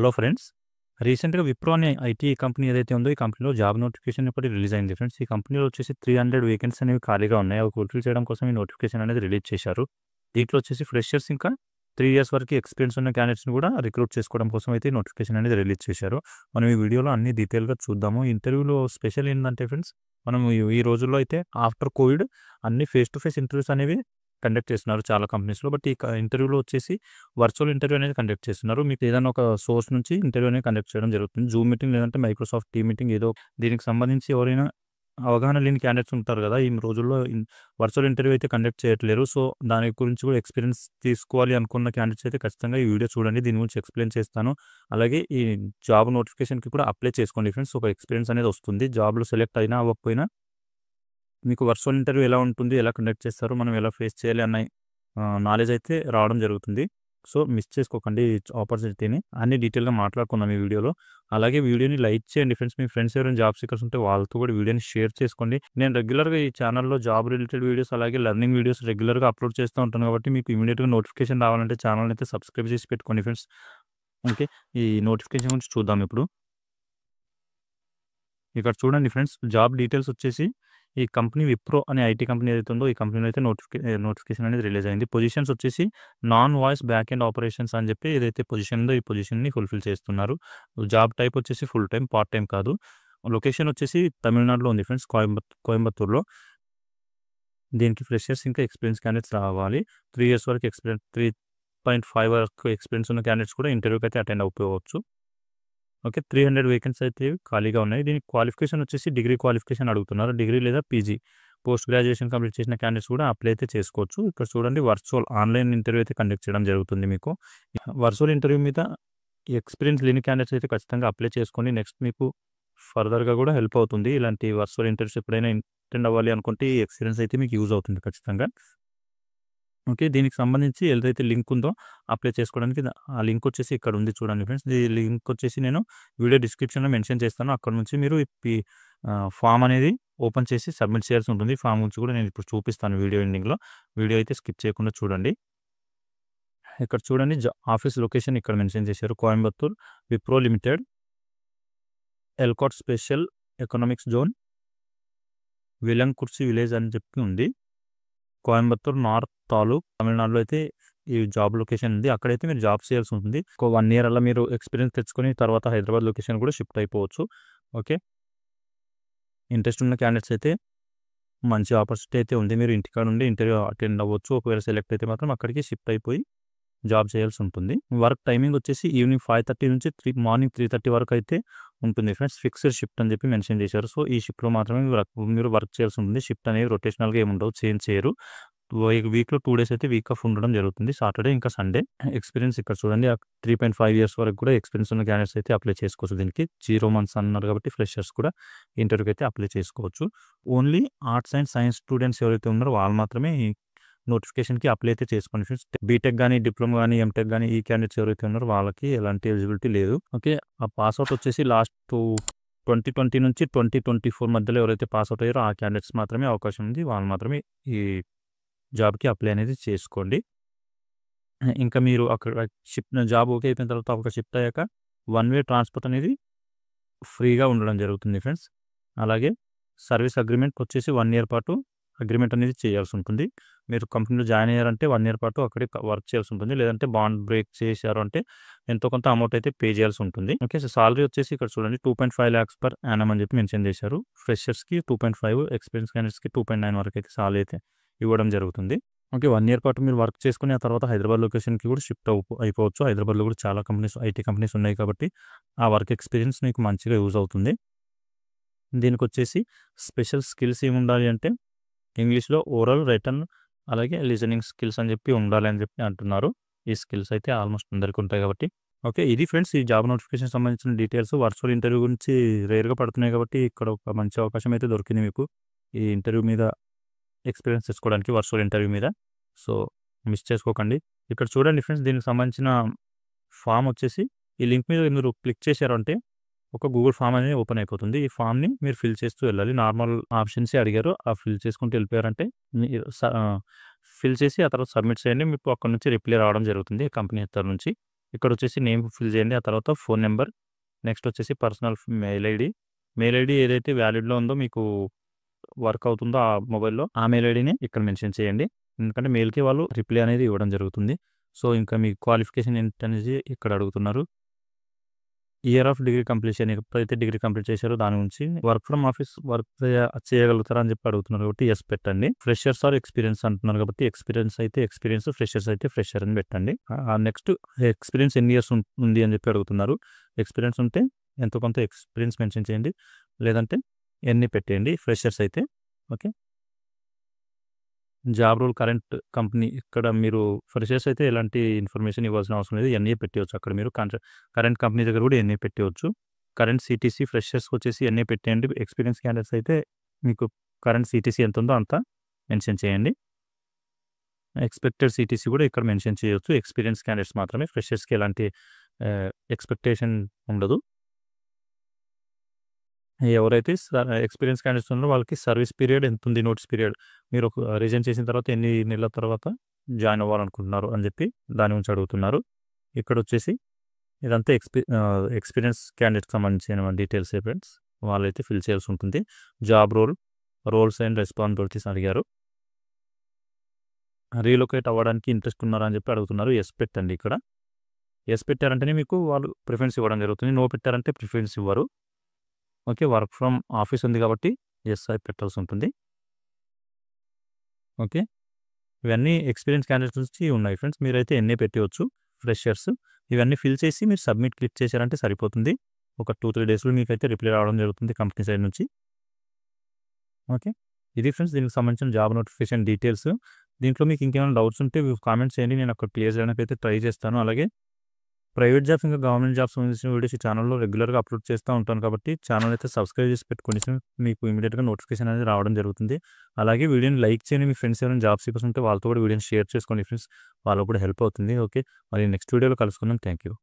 Hello friends. రీసెంట్‌గా విప్రో అనే IT company ఏదైతే ఉందో, ఈ కంపెనీలో జాబ్ నోటిఫికేషన్ ఒకటి రిలీజ్ అయింది ఫ్రెండ్స్. ఈ కంపెనీలో వచ్చేసి 300 వేకెన్సీస్ అనేవి ఖాళీగా ఉన్నాయి. అవి ఫుల్‌ఫిల్ చేయడం కోసం ఈ నోటిఫికేషన్ అనేది రిలీజ్ చేశారు. దీంట్లో వచ్చేసి ఫ్రెషర్స్ ఇంకా 3 ఇయర్స్ వరకు ఎక్స్‌పీరియన్స్ ఉన్న క్యాండిడేట్స్‌ని కూడా రిక్రూట్ చేసుకోవడం కోసం అయితే ఈ నోటిఫికేషన్ అనేది రిలీజ్ చేశారు. మనం ఈ వీడియోలో అన్ని డీటెయిల్‌గా చూద్దాము. ఈ ఇంటర్వ్యూలో స్పెషల్ ఏంటంటే ఫ్రెండ్స్, మనం ఈ రోజుల్లో అయితే ఆఫ్టర్ కోవిడ్ అన్ని ఫేస్ టు ఫేస్ ఇంటర్వ్యూస్ అనేవి కండక్ట్ చేస్తున్నారు చాలా కంపెనీస్‌లో. బట్ ఈ ఇంటర్వ్యూలో వచ్చేసి వర్చువల్ ఇంటర్వ్యూ అనేది కండక్ట్ చేస్తున్నారు. మీకు ఏదైనా ఒక సోర్స్ నుంచి ఇంటర్వ్యూ అనేది కండక్ట్ చేయడం జరుగుతుంది. జూమ్ మీటింగ్ లేదంటే మైక్రోసాఫ్ట్ టీమ్ మీటింగ్ ఏదో దీనికి సంబంధించి ఎవరైనా అవగాహన లేని క్యాండిడేట్స్ ఉంటారు కదా! ఈ రోజుల్లో వర్చువల్ ఇంటర్వ్యూ అయితే కండక్ట్ చేయట్లేరు. సో, దాని గురించి కూడా ఎక్స్‌పీరియన్స్ తీసుకోవాలి అనుకున్న క్యాండిడేట్స్ అయితే ఖచ్చితంగా ఈ వీడియో చూడండి. దీని గురించి ఎక్స్‌ప్లెయిన్ చేస్తాను. అలాగే ఈ జాబ్ నోటిఫికేషన్‌కి కూడా అప్లై చేసుకోండి ఫ్రెండ్స్. ఒక ఎక్స్‌పీరియన్స్ అనేది వస్తుంది. జాబ్‌లో సెలెక్ట్ అయినా అవ్వకపోయినా మీకు వర్చువల్ ఇంటర్వ్యూ ఎలా ఉంటుంది, ఎలా కండక్ట్ చేస్తారు, మనం ఎలా ఫేస్ చేయాలి అన్న నాలెడ్జ్ అయితే రావడం జరుగుతుంది. సో, మిస్ చేసుకోకండి ఈ ఆపర్చునిటీని. అన్ని డీటెయిల్‌గా మాట్లాడుకుందాం ఈ వీడియోలో. అలాగే వీడియోని లైక్ చేయండి ఫ్రెండ్స్. మీ ఫ్రెండ్స్ ఎవరైనా జాబ్ సీకర్స్ ఉంటే వాళ్ళతో కూడా వీడియోని షేర్ చేసుకోండి. నేను రెగ్యులర్‌గా ఈ ఛానల్‌లో జాబ్ రిలేటెడ్ వీడియోస్ అలాగే లెర్నింగ్ వీడియోస్ రెగ్యులర్‌గా అప్లోడ్ చేస్తూ ఉంటాను కాబట్టి మీకు ఇమ్మీడియేట్‌గా నోటిఫికేషన్ రావాలంటే ఛానల్‌ని అయితే సబ్స్క్రైబ్ చేసి పెట్టుకోండి ఫ్రెండ్స్. ఓకే. ఈ నోటిఫికేషన్ గురించి చూద్దాం ఇప్పుడు. ఇక్కడ చూడండి ఫ్రెండ్స్, జాబ్ డీటెయిల్స్ వచ్చేసి ఈ కంపెనీ విప్రో అనే ఐటీ కంపెనీ ఏదైతే ఉందో, ఈ కంపెనీలో అయితే నోటిఫికేషన్ అనేది రిలీజ్ అయింది. పొజిషన్స్ వచ్చేసి non voice back end operations అని చెప్పి ఏదైతే పొజిషన్ ఉందో, ఈ పొజిషన్‌ని ఫుల్‌ఫిల్ చేస్తున్నారు. జాబ్ టైప్ వచ్చేసి ఫుల్ టైమ్, పార్ట్ టైమ్ కాదు. లొకేషన్ వచ్చేసి తమిళనాడులో ఉంది ఫ్రెండ్స్, కోయంబత్తూర్‌లో. దీనికి ఫ్రెషర్స్ ఇంకా ఎక్స్పీరియన్స్ క్యాండిడేట్స్ రావాలి. 3 ఇయర్స్ వరకు ఎక్స్పీరియన్స్, 3.5 వరకు ఎక్స్పీరియన్స్ ఉన్న క్యాండిడేట్స్ కూడా ఇంటర్వ్యూకి అయితే అటెండ్ అయిపోవచ్చు. ఓకే. 300 వేకెన్సీ అయితే ఖాళీగా ఉన్నాయి. దీనికి క్వాలిఫికేషన్ వచ్చేసి డిగ్రీ క్వాలిఫికేషన్ అడుగుతున్నారు. డిగ్రీ లేదా పీజీ. పోస్ట్ గ్రాడ్యుయేషన్ కంప్లీట్ చేసిన క్యాండిడేట్స్ కూడా అప్లై అయితే చేసుకోవచ్చు. ఇక్కడ చూడండి, వర్చువల్ ఆన్‌లైన్ ఇంటర్వ్యూ అయితే కండక్ట్ చేయడం జరుగుతుంది మీకు. వర్చువల్ ఇంటర్వ్యూ మీద ఎక్స్‌పీరియన్స్ లేని క్యాండిడేట్స్ అయితే ఖచ్చితంగా అప్లై చేసుకోండి. నెక్స్ట్ మీకు ఫర్దర్‌గా కూడా హెల్ప్ అవుతుంది. ఇలాంటి వర్చువల్ ఇంటర్వ్యూస్ ఎప్పుడైనా అటెండ్ అవ్వాలి అనుకుంటే ఈ ఎక్స్‌పీరియన్స్ అయితే మీకు యూజ్ అవుతుంది ఖచ్చితంగా. ఓకే. దీనికి సంబంధించి ఏదైతే లింక్ ఉందో అప్లై చేసుకోవడానికి ఆ లింక్ వచ్చేసి ఇక్కడ ఉంది చూడండి ఫ్రెండ్స్. ఈ లింక్ వచ్చేసి నేను వీడియో డిస్క్రిప్షన్‌లో మెన్షన్ చేస్తాను. అక్కడ నుంచి మీరు ఫామ్ అనేది ఓపెన్ చేసి సబ్మిట్ చేయాల్సి ఉంటుంది. ఫామ్ గురించి కూడా నేను ఇప్పుడు చూపిస్తాను వీడియో ఎండింగ్‌లో. వీడియో అయితే స్కిప్ చేయకుండా చూడండి. ఇక్కడ చూడండి, ఆఫీస్ లొకేషన్ ఇక్కడ మెన్షన్ చేశారు. Coimbatore Wipro limited, ELCOT special economics zone, Vilankurichi village అని చెప్పి ఉంది. కోయంబత్తూర్ నార్త్ తాలూక్, తమిళనాడులో అయితే ఈ జాబ్ లొకేషన్ ఉంది. అక్కడైతే మీరు జాబ్ చేయాల్సి ఉంటుంది. ఒక 1 ఇయర్ అలా మీరు ఎక్స్‌పీరియన్స్ తెచ్చుకొని తర్వాత హైదరాబాద్ లొకేషన్ కూడా షిఫ్ట్ అయిపోవచ్చు. ఓకే. ఇంట్రెస్ట్ ఉన్న క్యాండిడేట్స్ అయితే మంచి ఆపర్చునిటీ అయితే ఉంది. మీరు ఇంటికాడ నుండి ఇంటర్వ్యూ అటెండ్ అవ్వచ్చు. ఒకవేళ సెలెక్ట్ అయితే మాత్రం అక్కడికి షిఫ్ట్ అయిపోయి జాబ్ చేయాల్సి ఉంటుంది. వర్క్ టైమింగ్ వచ్చేసి ఈవినింగ్ 5:30 నుంచి మార్నింగ్ 3:30 వరకు అయితే ఉంటుంది ఫ్రెండ్స్. ఫిక్స్డ్ షిఫ్ట్ అని చెప్పి మెన్షన్ చేశారు. సో, ఈ షిఫ్ట్‌లో మాత్రమే మీరు వర్క్ చేయాల్సి ఉంటుంది. షిఫ్ట్ అనేవి రొటేషనల్‌గా ఏమి ఉండవు, చేంజ్ చేయరు. వీక్‌లో 2 డేస్ అయితే వీక్ ఆఫ్ ఉండడం జరుగుతుంది. సాటర్డే ఇంకా సండే. ఎక్స్‌పీరియన్స్ ఇక్కడ చూడండి, 3.5 ఇయర్స్ వరకు కూడా ఎక్స్‌పీరియన్స్ ఉన్న క్యాండిడేట్స్ అయితే అప్లై చేసుకోవచ్చు. దీనికి 0 మంత్స్ అన్నారు కాబట్టి ఫ్రెషర్స్ కూడా ఇంటర్వ్యూకి అయితే అప్లై చేసుకోవచ్చు. Only arts and science students ఎవరైతే ఉన్నారో వాళ్ళు మాత్రమే ఈ నోటిఫికేషన్‌కి అప్లై అయితే చేసుకోండి ఫ్రెండ్స్. బీటెక్ గాని, డిప్లొమా గాని, ఎంటెక్ గాని ఈ క్యాండిడేట్స్ ఎవరైతే ఉన్నారో వాళ్ళకి ఎలాంటి ఎలిజిబిలిటీ లేదు. ఓకే. ఆ పాస్‌ఔట్ వచ్చేసి లాస్ట్ 2020 నుంచి 2024 మధ్యలో ఎవరైతే పాస్‌ఔట్ అయ్యారో ఆ క్యాండిడేట్స్ మాత్రమే అవకాశం ఉంది. వాళ్ళు మాత్రమే ఈ జాబ్‌కి అప్లై అనేది చేసుకోండి. ఇంకా మీరు అక్కడ జాబ్ ఓకే అయిపోయిన తర్వాత ఒక షిఫ్ట్ అయ్యాక 1 వే ట్రాన్స్‌పోర్ట్ అనేది ఫ్రీగా ఉండడం జరుగుతుంది ఫ్రెండ్స్. అలాగే సర్వీస్ అగ్రీమెంట్ వచ్చేసి 1 ఇయర్ పాటు అగ్రీమెంట్ అనేది చేయాల్సి ఉంటుంది. మీరు కంపెనీలో జాయిన్ అయ్యారంటే 1 ఇయర్ పాటు అక్కడే వర్క్ చేయాల్సి ఉంటుంది. లేదంటే బాండ్ బ్రేక్ చేశారు అంటే ఎంతో కొంత అమౌంట్ అయితే పే చేయాల్సి ఉంటుంది. ఓకే. సో, సాలరీ వచ్చేసి ఇక్కడ చూడండి 2.5 లాక్స్ పర్ యానమ్ అని చెప్పి మెన్షన్ చేశారు. ఫ్రెషర్స్‌కి 2.5, ఎక్స్‌పీరియన్స్ క్యాండిడేట్స్‌కి 2.9 వరకు అయితే సాలరీ అయితే ఇవ్వడం జరుగుతుంది. ఓకే. 1 ఇయర్ పాటు మీరు వర్క్ చేసుకొని ఆ తర్వాత హైదరాబాద్ లొకేషన్‌కి కూడా షిఫ్ట్ అయిపోవచ్చు. హైదరాబాద్‌లో కూడా చాలా కంపెనీస్, ఐటీ కంపెనీస్ ఉన్నాయి కాబట్టి ఆ వర్క్ ఎక్స్‌పీరియన్స్ మీకు మంచిగా యూజ్ అవుతుంది. దీనికొచ్చేసి స్పెషల్ స్కిల్స్ ఏముండాలి అంటే ఇంగ్లీష్‌లో ఓరల్, రిటన్ అలాగే లిజనింగ్ స్కిల్స్ అని చెప్పి ఉండాలి అని చెప్పి అంటున్నారు. ఈ స్కిల్స్ అయితే ఆల్మోస్ట్ అందరికి ఉంటాయి కాబట్టి. ఓకే. ఇది ఫ్రెండ్స్ ఈ జాబ్ నోటిఫికేషన్ సంబంధించిన డీటెయిల్స్. వర్చువల్ ఇంటర్వ్యూ గురించి రేర్‌గా పడుతున్నాయి కాబట్టి ఇక్కడ ఒక మంచి అవకాశం అయితే దొరికింది మీకు ఈ ఇంటర్వ్యూ మీద ఎక్స్‌పీరియన్స్ తెచ్చుకోవడానికి, వర్చువల్ ఇంటర్వ్యూ మీద. సో, మిస్ చేసుకోకండి. ఇక్కడ చూడండి ఫ్రెండ్స్, దీనికి సంబంధించిన ఫామ్ వచ్చేసి ఈ లింక్ మీద మీరు క్లిక్ చేశారు అంటే ఒక గూగుల్ ఫామ్ అనేది ఓపెన్ అయిపోతుంది. ఈ ఫామ్‌ని మీరు ఫిల్ చేస్తూ వెళ్ళాలి. నార్మల్ ఆప్షన్సే అడిగారు. ఫిల్ చేసుకుంటూ వెళ్ళిపోయారంటే మీరు ఫిల్ చేసి ఆ తర్వాత సబ్మిట్ చేయండి. మీకు అక్కడి నుంచి రిప్లై రావడం జరుగుతుంది కంపెనీ తరఫు నుంచి. ఇక్కడ వచ్చేసి నేమ్ ఫిల్ చేయండి. ఆ తర్వాత ఫోన్ నెంబర్, నెక్స్ట్ వచ్చేసి personal mail ID. Mail ID ఏదైతే వ్యాలిడ్‌లో ఉందో మీకు వర్క్ అవుతుందో ఆ మొబైల్‌లో ఆ మెయిల్ ఐడిని ఇక్కడ మెన్షన్ చేయండి. ఎందుకంటే మెయిల్‌కి వాళ్ళు రిప్లై అనేది ఇవ్వడం జరుగుతుంది. సో, ఇంకా మీ క్వాలిఫికేషన్ ఏంటనేది ఇక్కడ అడుగుతున్నారు. ఇయర్ ఆఫ్ డిగ్రీ కంప్లీషన్ ఎప్పుడైతే డిగ్రీ కంప్లీట్ చేశారో దాని నుంచి వర్క్ ఫ్రమ్ ఆఫీస్ వర్క్ చేయగలుగుతారా అని చెప్పి అడుగుతున్నారు కాబట్టి ఎస్ పెట్టండి. ఫ్రెషర్స్ ఆర్ ఎక్స్పీరియన్స్ అంటున్నారు కాబట్టి ఎక్స్పీరియన్స్ అయితే ఎక్స్పీరియన్స్, ఫ్రెషర్స్ అయితే ఫ్రెషర్ అని పెట్టండి. నెక్స్ట్ ఎక్స్పీరియన్స్ ఎన్ని ఇయర్స్ ఉంది అని చెప్పి అడుగుతున్నారు. ఎక్స్పీరియన్స్ ఉంటే ఎంతో కొంత ఎక్స్పీరియన్స్ మెన్షన్ చేయండి, లేదంటే ఎన్ని పెట్టేయండి ఫ్రెషర్స్ అయితే. Okay, job role current company ఇక్కడ మీరు ఫ్రెషర్స్ అయితే ఎలాంటి ఇన్ఫర్మేషన్ ఇవ్వాల్సిన అవసరం లేదు. ఎన్ఏ పెట్టవచ్చు అక్కడ మీరు కరెంట్ కంపెనీ దగ్గర కూడా ఎన్ఏ పెట్టవచ్చు. కరెంట్ సిటీసీ ఫ్రెషర్స్కి వచ్చేసి ఎన్ఏ పెట్టేయండి. ఎక్స్పీరియన్స్ క్యాండిడేట్స్ అయితే మీకు కరెంట్ సిటీసీ ఎంత ఉందో అంత మెన్షన్ చేయండి. ఎక్స్పెక్టెడ్ సిటీసీ కూడా ఇక్కడ మెన్షన్ చేయవచ్చు. ఎక్స్పీరియన్స్ క్యాండిడేట్స్ మాత్రమే, ఫ్రెషర్స్కి ఎలాంటి ఎక్స్పెక్టేషన్ ఉండదు. ఎవరైతే ఎక్స్పీరియన్స్ క్యాండిడేట్స్ ఉన్నారో వాళ్ళకి సర్వీస్ పీరియడ్ ఎంత ఉంది, నోటీస్ పీరియడ్ మీరు రిజైన్ చేసిన తర్వాత ఎన్ని నెలల తర్వాత జాయిన్ అవ్వాలనుకుంటున్నారు అని చెప్పి దాని గురించి అడుగుతున్నారు. ఇక్కడ వచ్చేసి ఇదంతా ఎక్స్పీరియన్స్ క్యాండిడేట్కి సంబంధించిన డీటెయిల్స్ ఫ్రెండ్స్, వాళ్ళైతే ఫిల్ చేయాల్సి ఉంటుంది. జాబ్ రోల్స్ అండ్ రెస్పాన్సిబిలిటీస్ అడిగారు. రీలొకేట్ అవ్వడానికి ఇంట్రెస్ట్ ఉన్నారా అని చెప్పి అడుగుతున్నారు. ఎస్ పెట్టండి. ఇక్కడ ఎస్ పెట్టారంటేనే మీకు వాళ్ళు ప్రిఫరెన్స్ ఇవ్వడం జరుగుతుంది. నో పెట్టారంటే ప్రిఫరెన్స్ ఇవ్వరు. ఓకే, వర్క్ ఫ్రమ్ ఆఫీస్ ఉంది కాబట్టి ఎస్ ఐ పెట్టాల్సి ఉంటుంది. ఓకే, ఇవన్నీ ఎక్స్పీరియన్స్ క్యాండిడేట్స్ నుంచి ఉన్నాయి ఫ్రెండ్స్. మీరైతే ఎన్ఏ పెట్టవచ్చు. ఫ్రెషర్స్ ఇవన్నీ ఫిల్ చేసి మీరు సబ్మిట్ క్లిక్ చేశారంటే సరిపోతుంది. ఒక 2-3 డేస్లో మీకైతే రిప్లై రావడం జరుగుతుంది కంపెనీ సైడ్ నుంచి. ఓకే, ఇది ఫ్రెండ్స్ దీనికి సంబంధించిన జాబ్ నోటిఫికేషన్ డీటెయిల్స్. దీంట్లో మీకు ఇంకేమైనా డౌట్స్ ఉంటే కామెంట్ చేయండి, నేను అక్కడ క్లియర్ చేయడానికి అయితే ట్రై చేస్తాను. అలాగే ప్రైవేట్ జాబ్స్ ఇంకా గవర్నమెంట్ జాబ్స్ సంబంధించిన వీడియోస్ ఈ ఛానల్లో రెగ్యులర్గా అప్లోడ్ చేస్తూ ఉంటాను కాబట్టి ఛానల్ అయితే సబ్స్క్రైబ్ చేసి పెట్టుకోండి. మీకు ఇమీడియట్గా నోటిఫికేషన్ అనేది రావడం జరుగుతుంది. అలాగే వీడియోని లైక్ చేయండి. మీ ఫ్రెండ్స్ ఎవరైనా జాబ్ సీకర్స్ ఉంటే వాళ్ళతో కూడా వీడియోని షేర్ చేసుకోండి ఫ్రెండ్స్, వాళ్ళకు కూడా హెల్ప్ అవుతుంది. ఓకే, మరి నెక్స్ట్ వీడియోలో కలుసుకుందాం. Thank you.